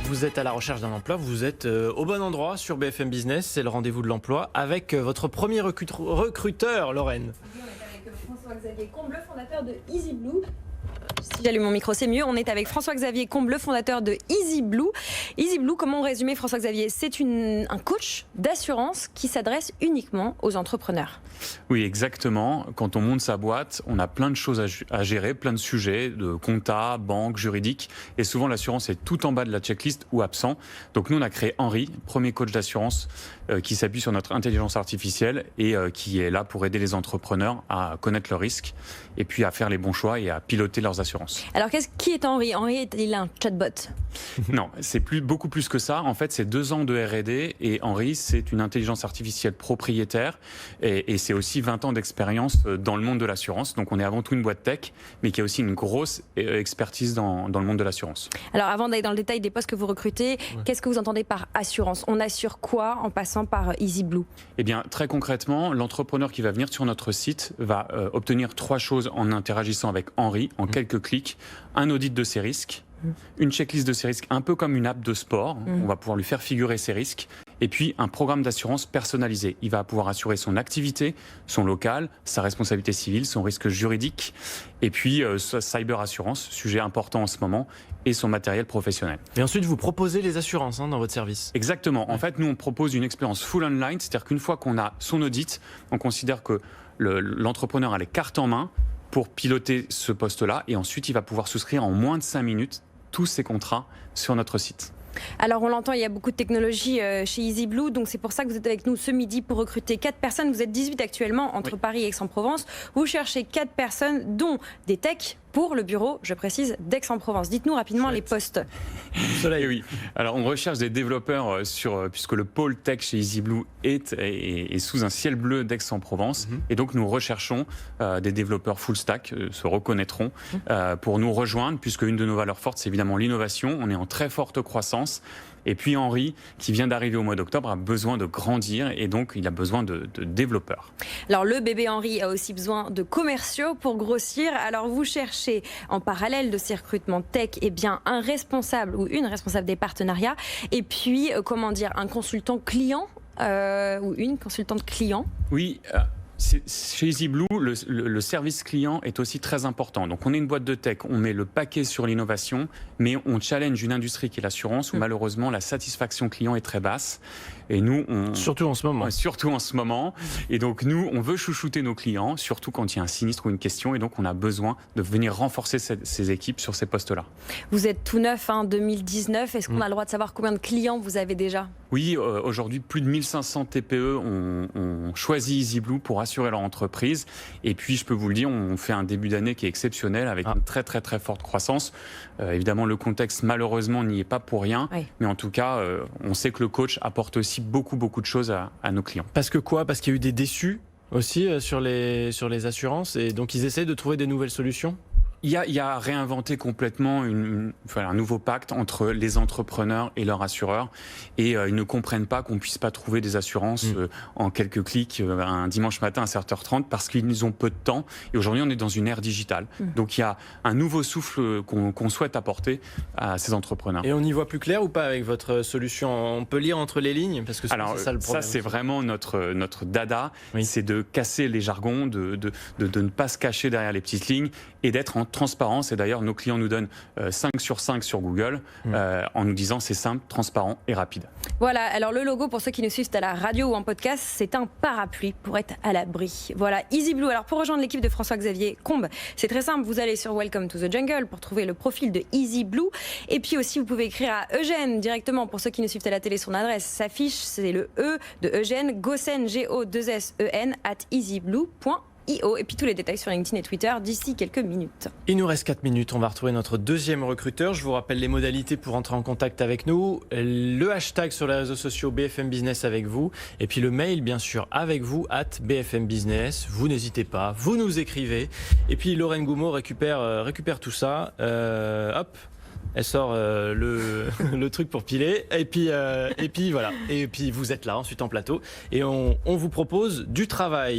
vous êtes à la recherche d'un emploi, vous êtes au bon endroit sur BFM Business, c'est le rendez-vous de l'emploi avec votre premier recruteur, Lorraine. On est avec François-Xavier Comble, fondateur de EasyBlue. Si j'allume mon micro, c'est mieux. On est avec François-Xavier Comble, fondateur de EasyBlue. EasyBlue, comment résumer, François-Xavier? C'est un coach d'assurance qui s'adresse uniquement aux entrepreneurs. Oui, exactement. Quand on monte sa boîte, on a plein de choses à gérer, plein de sujets, de compta, banque, juridique. Et souvent, l'assurance est tout en bas de la checklist ou absent. Donc nous, on a créé Henri, premier coach d'assurance qui s'appuie sur notre intelligence artificielle et qui est là pour aider les entrepreneurs à connaître leurs risques et puis à faire les bons choix et à piloter leurs assurances. Alors, qui est Henri? Henri, il a un chatbot. Non, c'est beaucoup plus que ça. En fait, c'est 2 ans de R&D et Henri, c'est une intelligence artificielle propriétaire et c'est aussi 20 ans d'expérience dans le monde de l'assurance. Donc, on est avant tout une boîte tech, mais qui a aussi une grosse expertise dans le monde de l'assurance. Alors, avant d'aller dans le détail des postes que vous recrutez, qu'est-ce que vous entendez par assurance? On assure quoi en passant par EasyBlue? Eh bien, très concrètement, l'entrepreneur qui va venir sur notre site va obtenir 3 choses en interagissant avec Henri en quelques clics. Un audit de ses risques, une checklist de ses risques, un peu comme une app de sport. On va pouvoir lui faire figurer ses risques. Et puis, un programme d'assurance personnalisé. Il va pouvoir assurer son activité, son local, sa responsabilité civile, son risque juridique, et puis sa cyber assurance, sujet important en ce moment, et son matériel professionnel. Et ensuite, vous proposez les assurances dans votre service. Exactement. En fait, nous, on propose une expérience full online, c'est-à-dire qu'une fois qu'on a son audit, on considère que l'entrepreneur a les cartes en main pour piloter ce poste-là, et ensuite, il va pouvoir souscrire en moins de 5 minutes tous ses contrats sur notre site. Alors on l'entend, il y a beaucoup de technologies chez EasyBlue, donc c'est pour ça que vous êtes avec nous ce midi pour recruter 4 personnes. Vous êtes 18 actuellement entre Paris et Aix-en-Provence. Vous cherchez 4 personnes, dont des techs pour le bureau, je précise, d'Aix-en-Provence. Dites-nous rapidement les postes. Soleil. Oui. Alors on recherche des développeurs puisque le pôle tech chez EasyBlue est sous un ciel bleu d'Aix-en-Provence. Et donc nous recherchons des développeurs full stack, se reconnaîtront, pour nous rejoindre, puisque une de nos valeurs fortes, c'est évidemment l'innovation. On est en très forte croissance. Et puis Henri, qui vient d'arriver au mois d'octobre, a besoin de grandir et donc il a besoin de développeurs. Alors le bébé Henri a aussi besoin de commerciaux pour grossir. Alors vous cherchez en parallèle de ces recrutements tech, bien un responsable ou une responsable des partenariats et puis un consultant client ou une consultante client. Oui. Chez EasyBlue, le service client est aussi très important. Donc on est une boîte de tech, on met le paquet sur l'innovation, mais on challenge une industrie qui est l'assurance où malheureusement la satisfaction client est très basse. Et nous, surtout en ce moment. Surtout en ce moment. Et donc nous, on veut chouchouter nos clients, surtout quand il y a un sinistre ou une question. Et donc on a besoin de venir renforcer ces équipes sur ces postes-là. Vous êtes tout neuf, 2019. Est-ce qu'on a le droit de savoir combien de clients vous avez déjà? Oui, aujourd'hui, plus de 1500 TPE ont choisi EasyBlue pour assurer leur entreprise. Et puis, je peux vous le dire, on fait un début d'année qui est exceptionnel avec une très, très, très forte croissance. Évidemment, le contexte, malheureusement, n'y est pas pour rien. Oui. Mais en tout cas, on sait que le coach apporte aussi beaucoup de choses à nos clients. Parce que quoi? Parce qu'il y a eu des déçus aussi sur les assurances et donc ils essayent de trouver des nouvelles solutions? Il y a réinventé complètement un nouveau pacte entre les entrepreneurs et leurs assureurs et ils ne comprennent pas qu'on ne puisse pas trouver des assurances en quelques clics un dimanche matin à 7h30 parce qu'ils ont peu de temps et aujourd'hui on est dans une ère digitale. Donc il y a un nouveau souffle qu'on souhaite apporter à ces entrepreneurs. Et on y voit plus clair ou pas avec votre solution? On peut lire entre les lignes parce que alors, c'est ça le problème. Ça c'est vraiment notre dada, c'est de casser les jargons, de ne pas se cacher derrière les petites lignes et d'être en transparence. Et d'ailleurs, nos clients nous donnent 5 sur 5 sur Google en nous disant c'est simple, transparent et rapide. Voilà, alors le logo, pour ceux qui nous suivent à la radio ou en podcast, c'est un parapluie pour être à l'abri. Voilà, EasyBlue. Alors pour rejoindre l'équipe de François-Xavier Combe, c'est très simple, vous allez sur Welcome to the Jungle pour trouver le profil de EasyBlue. Et puis aussi, vous pouvez écrire à Eugène directement. Pour ceux qui nous suivent à la télé, son adresse s'affiche, c'est le E de Eugène, Gossen, G-O-2-S-E-N, @easyblue.com. Et puis tous les détails sur LinkedIn et Twitter d'ici quelques minutes. Il nous reste 4 minutes, on va retrouver notre deuxième recruteur. Je vous rappelle les modalités pour entrer en contact avec nous. Le hashtag sur les réseaux sociaux BFM Business avec vous. Et puis le mail bien sûr avec vous @BFM Business. Vous n'hésitez pas, vous nous écrivez. Et puis Lorraine Goumeau récupère tout ça. Hop. Elle sort le truc pour piler et puis voilà. Et puis vous êtes là ensuite en plateau et on vous propose du travail.